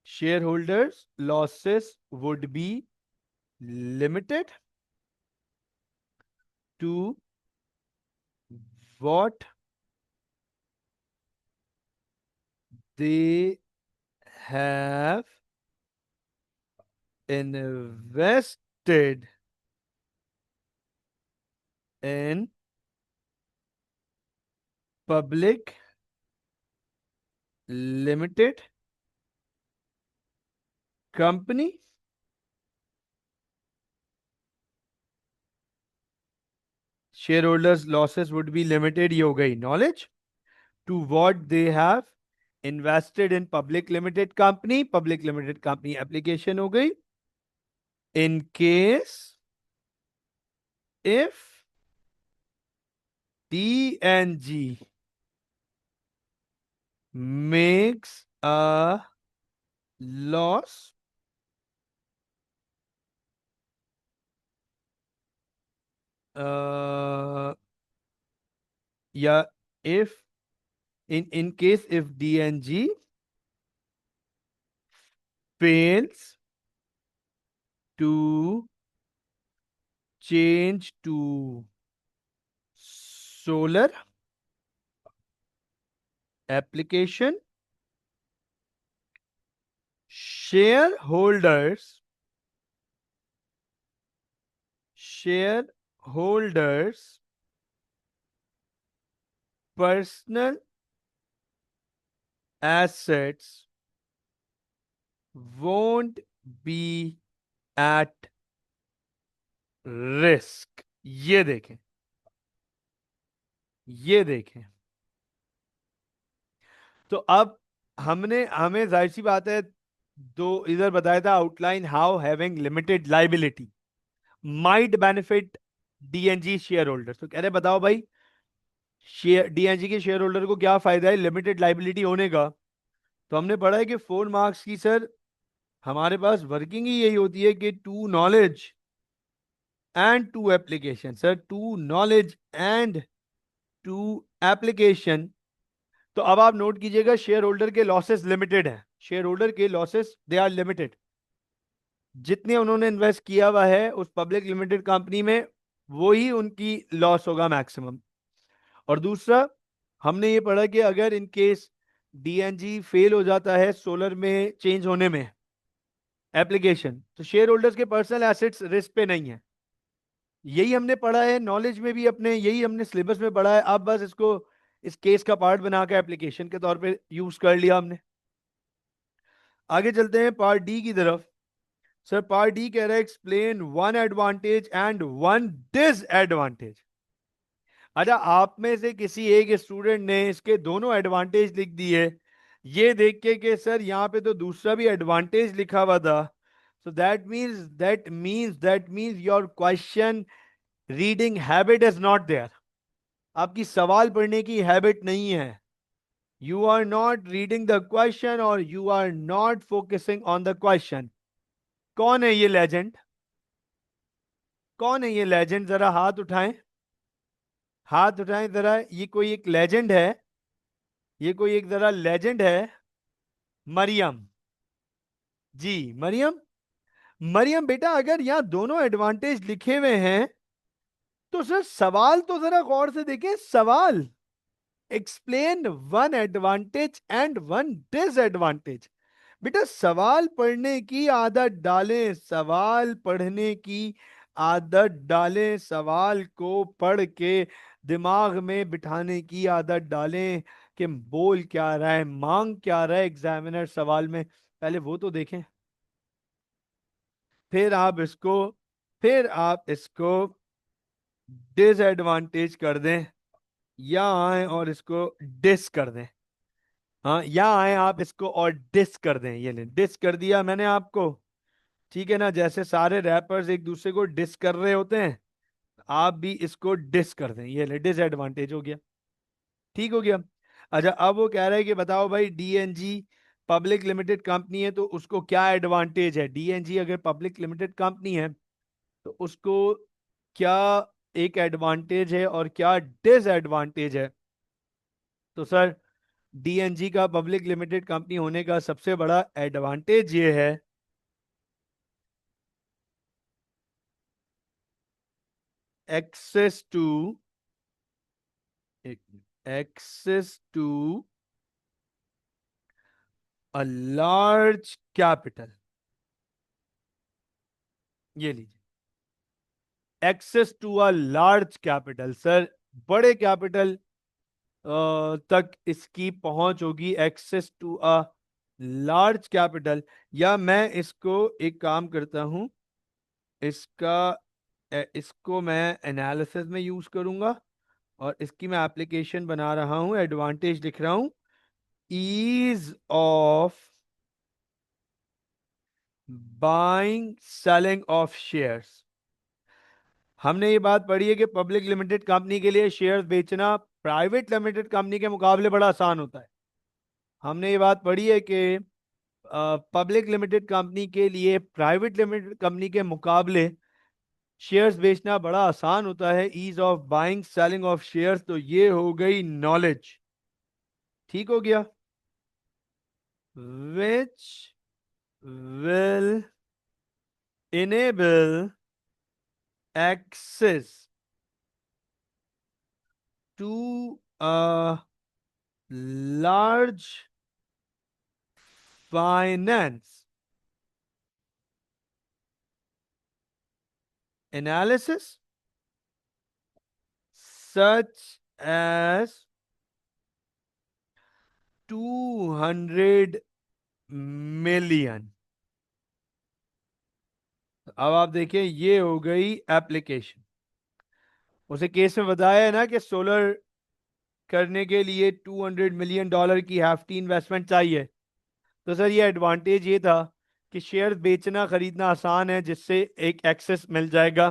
Shareholders losses would be limited to what they have invested in public limited company। Shareholders losses would be limited, ये हो गई knowledge. To what they have invested in public limited company, public limited company application हो गई। In case if DNG makes a loss, या if in case if DNG fails to change to solar application, shareholders personal assets won't be at risk। ये देखें, ये देखें। तो अब हमें जाहिर सी बात है, दो इधर बताया था outline how having limited liability might benefit DNG share holder. तो कह रहे बताओ भाई, शेयर डीएनजी के शेयर होल्डर को क्या फायदा है लिमिटेड लाइबिलिटी होने का? तो हमने पढ़ा है कि 4 मार्क्स की सर हमारे पास वर्किंग ही यही होती है कि two knowledge and two application. Sir two knowledge and two application. तो अब आप नोट कीजिएगा, शेयर होल्डर के लॉसेस लिमिटेड हैं। शेयर होल्डर के लॉसेस दे आर लिमिटेड। जितने उन्होंने इन्वेस्ट किया हुआ है उस पब्लिक लिमिटेड कंपनी में, वो ही उनकी लॉस होगा मैक्सिमम। और दूसरा, हमने ये पढ़ा कि अगर इन केस डीएनजी फेल हो जाता है सोलर में चेंज होने में एप्लीकेशन, तो शेयर होल्डर्स के पर्सनल एसेट्स रिस्क पे नहीं है। यही हमने पढ़ा है नॉलेज में भी अपने, यही हमने सिलेबस में पढ़ा है। अब बस इसको इस केस का पार्ट बना के एप्लीकेशन के तौर पे यूज कर लिया हमने। आगे चलते हैं पार्ट डी की तरफ। सर पार्ट डी कह रहा है explain one advantage and one disadvantage. अच्छा, आप में से किसी एक स्टूडेंट ने इसके दोनों एडवांटेज लिख दिए, ये देख के कि सर यहाँ पे तो दूसरा भी एडवांटेज लिखा हुआ था। So that means your question reading habit is not there. आपकी सवाल पढ़ने की हैबिट नहीं है। You are not reading the question और you are not focusing on the question. कौन है ये लेजेंड? कौन है ये लेजेंड? जरा हाथ उठाएं, हाथ उठाएं जरा। ये कोई एक लेजेंड है? ये कोई एक जरा लेजेंड है? मरियम जी, मरियम। मरियम बेटा, अगर यहां दोनों एडवांटेज लिखे हुए हैं तो सर सवाल तो जरा गौर से देखें। सवाल explain one advantage and one disadvantage. बेटा सवाल पढ़ने की आदत डालें, सवाल पढ़ने की आदत डालें, सवाल को पढ़ के दिमाग में बिठाने की आदत डालें कि बोल क्या रहा है, मांग क्या रहा है एग्जामिनर सवाल में, पहले वो तो देखें। फिर आप इसको फिर आप इसको डिसएडवांटेज कर दें, या आए और इसको डिस कर दें। हाँ, या आए आप इसको और डिस कर दें। ये ले, डिस कर दिया मैंने आपको। ठीक है ना, जैसे सारे रैपर्स एक दूसरे को डिस कर रहे होते हैं, आप भी इसको डिस कर दें। ये ले, डिसएडवांटेज हो गया। ठीक हो गया। अच्छा, अब वो कह रहा है कि बताओ भाई, डीएनजी पब्लिक लिमिटेड कंपनी है तो उसको क्या एडवांटेज है। डीएनजी अगर पब्लिक लिमिटेड कंपनी है तो उसको क्या एक एडवांटेज है और क्या डिसएडवांटेज है। तो सर डीएनजी का पब्लिक लिमिटेड कंपनी होने का सबसे बड़ा एडवांटेज ये है, access to access to a large capital. ये लीजिए, access to a large capital. Sir बड़े कैपिटल तक इसकी पहुंच होगी, access to a large capital. या मैं इसको एक काम करता हूं, इसका इसको मैं एनालिसिस में यूज करूंगा और इसकी मैं एप्लीकेशन बना रहा हूं, एडवांटेज लिख रहा हूं, ease of buying selling of shares. हमने ये बात पढ़ी है कि पब्लिक लिमिटेड कंपनी के लिए शेयर्स बेचना प्राइवेट लिमिटेड कंपनी के मुकाबले बड़ा आसान होता है। हमने ये बात पढ़ी है कि पब्लिक लिमिटेड कंपनी के लिए प्राइवेट लिमिटेड कंपनी के मुकाबले शेयर्स बेचना बड़ा आसान होता है। Ease of buying selling of shares, तो ये हो गई नॉलेज। ठीक हो गया। Which will enable access to a large finance analysis such as 200 million। अब आप देखिए, ये हो गई एप्लीकेशन। उसे केस में बताया है ना कि सोलर करने के लिए $200 मिलियन की हैफ्टी इन्वेस्टमेंट चाहिए। तो सर ये एडवांटेज ये था कि शेयर बेचना खरीदना आसान है, जिससे एक एक्सेस मिल जाएगा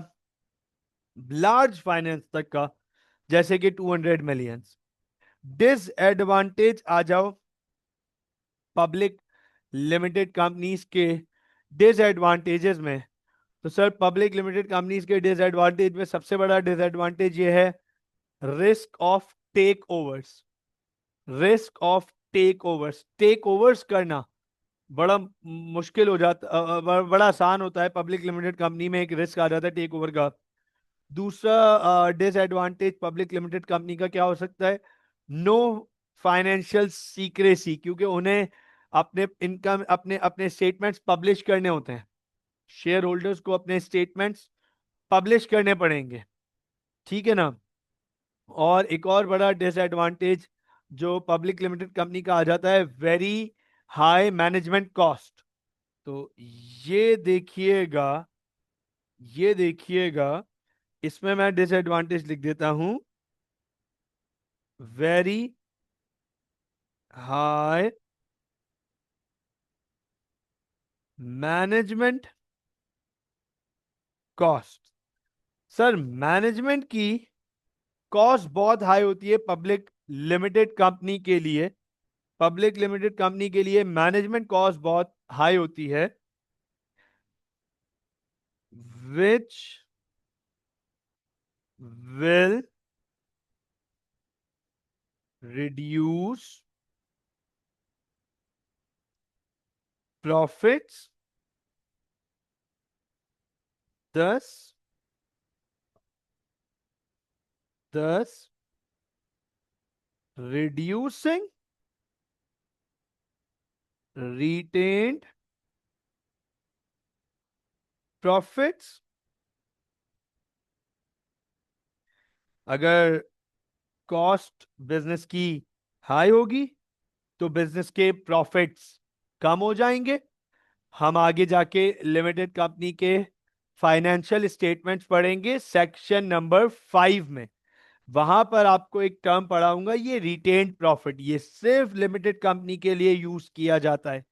लार्ज फाइनेंस तक का, जैसे कि 200 मिलियंस। डिसएडवांटेज आ जाओ पब्लिक लिमिटेड कंपनीज के डिसएडवांटेजेस में। तो सर पब्लिक लिमिटेड कंपनीज के डिसएडवांटेज में सबसे बड़ा डिसएडवांटेज ये है, risk of takeovers. Risk of takeovers, takeovers करना बड़ा मुश्किल हो जाता, बड़ा आसान होता है। पब्लिक लिमिटेड कंपनी में एक रिस्क आ जाता है टेक ओवर का। दूसरा डिसएडवांटेज पब्लिक लिमिटेड कंपनी का क्या हो सकता है? नो फाइनेंशियल सीक्रेसी, क्योंकि उन्हें अपने इनकम अपने अपने स्टेटमेंट्स पब्लिश करने होते हैं। शेयर होल्डर्स को अपने स्टेटमेंट्स पब्लिश करने पड़ेंगे, ठीक है ना। और एक और बड़ा डिसएडवांटेज जो पब्लिक लिमिटेड कंपनी का आ जाता है, वेरी हाई मैनेजमेंट कॉस्ट। तो ये देखिएगा, ये देखिएगा, इसमें मैं डिसएडवांटेज लिख देता हूं, very high management cost. Sir management की कॉस्ट बहुत हाई होती है पब्लिक लिमिटेड कंपनी के लिए। पब्लिक लिमिटेड कंपनी के लिए मैनेजमेंट कॉस्ट बहुत हाई होती है, विच विल रिड्यूस प्रॉफिट्स, दस दस रिड्यूसिंग retained प्रॉफिट्स। अगर कॉस्ट बिजनेस की हाई होगी तो बिजनेस के प्रॉफिट्स कम हो जाएंगे। हम आगे जाके लिमिटेड कंपनी के फाइनेंशियल स्टेटमेंट्स पढ़ेंगे सेक्शन नंबर 5 में। वहां पर आपको एक टर्म पढ़ाऊंगा, ये रिटेन्ड प्रॉफिट, ये सिर्फ लिमिटेड कंपनी के लिए यूज किया जाता है।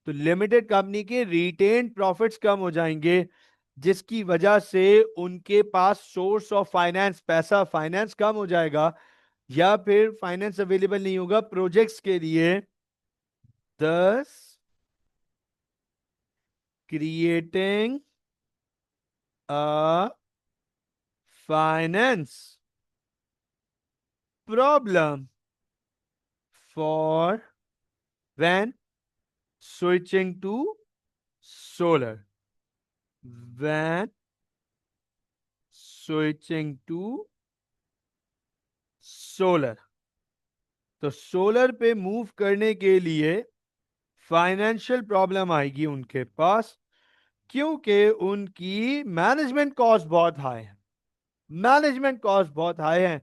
तो लिमिटेड कंपनी के रिटेन्ड प्रॉफिट्स कम हो जाएंगे, जिसकी वजह से उनके पास सोर्स ऑफ फाइनेंस, पैसा फाइनेंस कम हो जाएगा, या फिर फाइनेंस अवेलेबल नहीं होगा प्रोजेक्ट्स के लिए। Thus creating a finance problem for when switching to solar, when switching to solar. तो सोलर पे मूव करने के लिए फाइनेंशियल प्रॉब्लम आएगी उनके पास, क्योंकि उनकी मैनेजमेंट कॉस्ट बहुत हाई है। मैनेजमेंट कॉस्ट बहुत हाई है,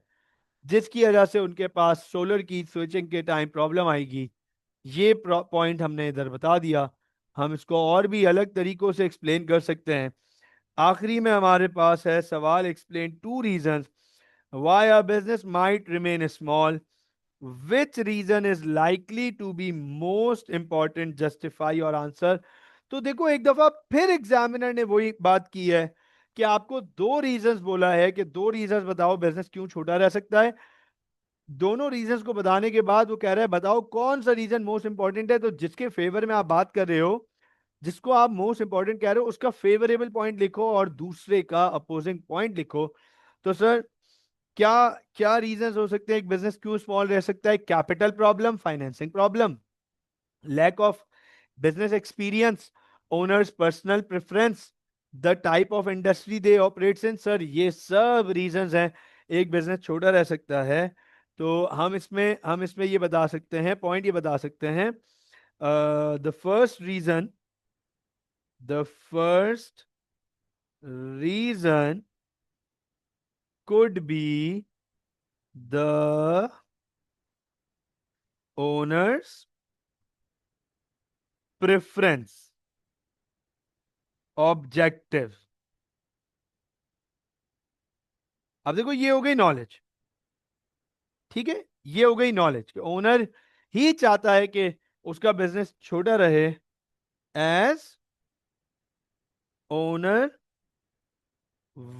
जिसकी वजह से उनके पास सोलर की स्विचिंग के टाइम प्रॉब्लम आएगी। ये पॉइंट हमने इधर बता दिया। हम इसको और भी अलग तरीकों से एक्सप्लेन कर सकते हैं। आखिरी में हमारे पास है सवाल, explain two reasons why a business might remain small, which reason is likely to be most important, justify और आंसर। तो देखो एक दफा फिर एग्जामिनर ने वही बात की है कि आपको दो रीजंस बोला है कि दो रीजंस बताओ बिजनेस क्यों छोटा रह सकता है। दोनों रीजंस को बताने के बाद वो कह रहा है बताओ कौन सा रीजन मोस्ट इंपॉर्टेंट है। तो जिसके फेवर में आप बात कर रहे हो, जिसको आप मोस्ट इंपॉर्टेंट कह रहे हो, उसका फेवरेबल पॉइंट लिखो और दूसरे का अपोजिंग पॉइंट लिखो। तो सर क्या क्या रीजंस हो सकते हैं एक बिजनेस क्यों स्मॉल रह सकता है? Capital problem, financing problem, lack of business experience, owners personal preference, the type of industry they operates in. Sir ये सब रीजंस हैं एक बिजनेस छोटा रह सकता है। तो हम इसमें ये बता सकते हैं, पॉइंट ये बता सकते हैं, the first reason, the first reason could be the owner's preference, objective। अब देखो ये हो गई नॉलेज, ठीक है, ये हो गई नॉलेज कि ओनर ही चाहता है कि उसका बिजनेस छोटा रहे, as owner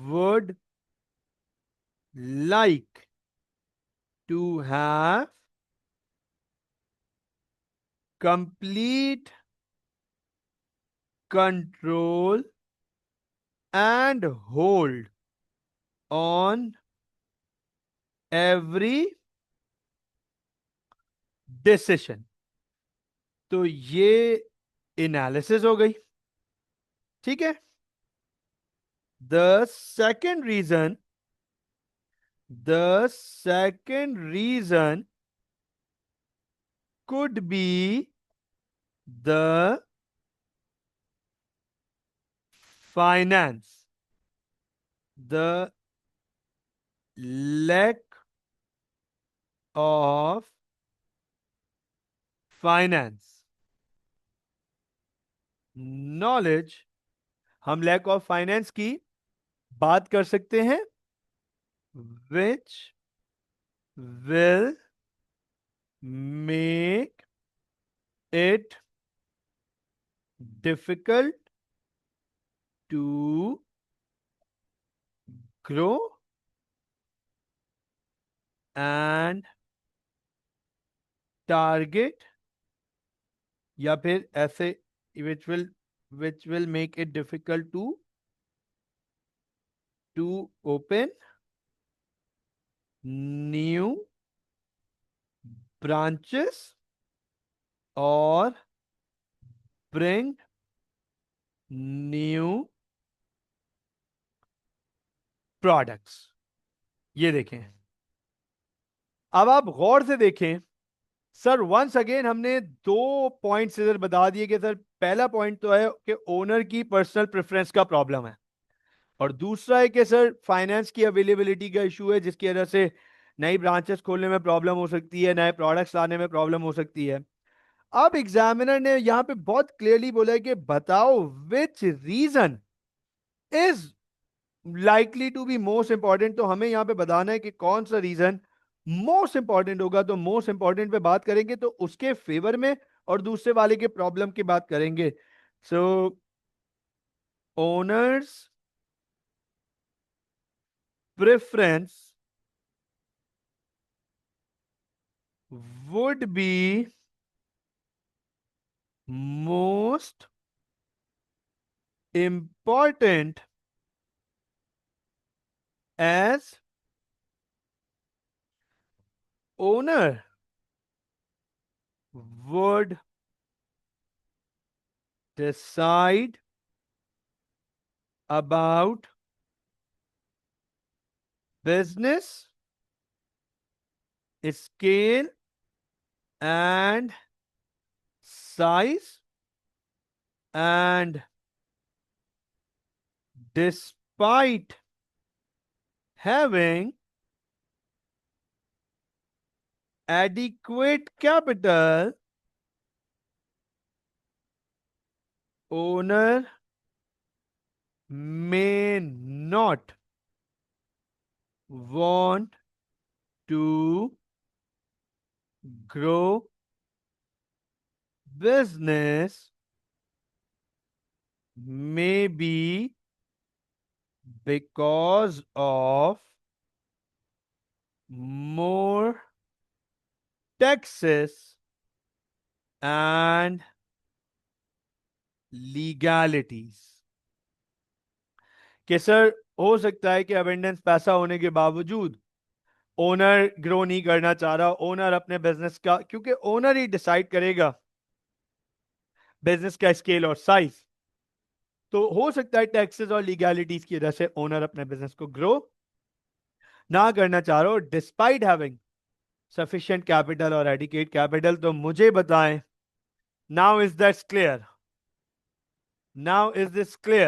would like to have complete control and hold on every decision. तो ये एनालिसिस हो गई, ठीक है। The second reason, the second reason could be the finance, the lack of finance, knowledge. हम लैक ऑफ फाइनेंस की बात कर सकते हैं, which will make it difficult to grow and target, या फिर ऐसे which will make it difficult to open new branches or bring new products. ये देखें, अब आप गौर से देखें सर, वंस अगेन हमने दो पॉइंट्स इधर बता दिए कि सर पहला पॉइंट तो है कि ओनर की पर्सनल प्रेफरेंस का प्रॉब्लम है, और दूसरा है कि सर फाइनेंस की अवेलेबिलिटी का इशू है, जिसकी वजह से नई ब्रांचेस खोलने में प्रॉब्लम हो सकती है, नए प्रोडक्ट्स लाने में प्रॉब्लम हो सकती है। अब एग्जामिनर ने यहां पे बहुत क्लियरली बोला है कि बताओ which reason is likely to be most important. तो हमें यहां पे बताना है कि कौन सा रीजन मोस्ट इंपॉर्टेंट होगा। तो मोस्ट इंपॉर्टेंट पे बात करेंगे तो उसके फेवर में, और दूसरे वाले के प्रॉब्लम की बात करेंगे। So owner's preference would be most important as owner would decide about business scale and size, and despite having adequate capital, owner may not want to grow business, maybe because of more taxes and legalities। कि sir हो सकता है कि abundance पैसा होने के बावजूद owner grow नहीं करना चाह रहा, ओनर अपने बिजनेस का, क्योंकि ओनर ही डिसाइड करेगा बिजनेस का स्केल और साइज। तो हो सकता है टैक्सेस और लीगैलिटीज की वजह से ओनर अपने बिजनेस को ग्रो ना करना चाह रहा हो, डिस्पाइट हैविंग सफिशिएंट कैपिटल और एडिकेट कैपिटल। तो मुझे बताएं, now is that clear? Now is this clear?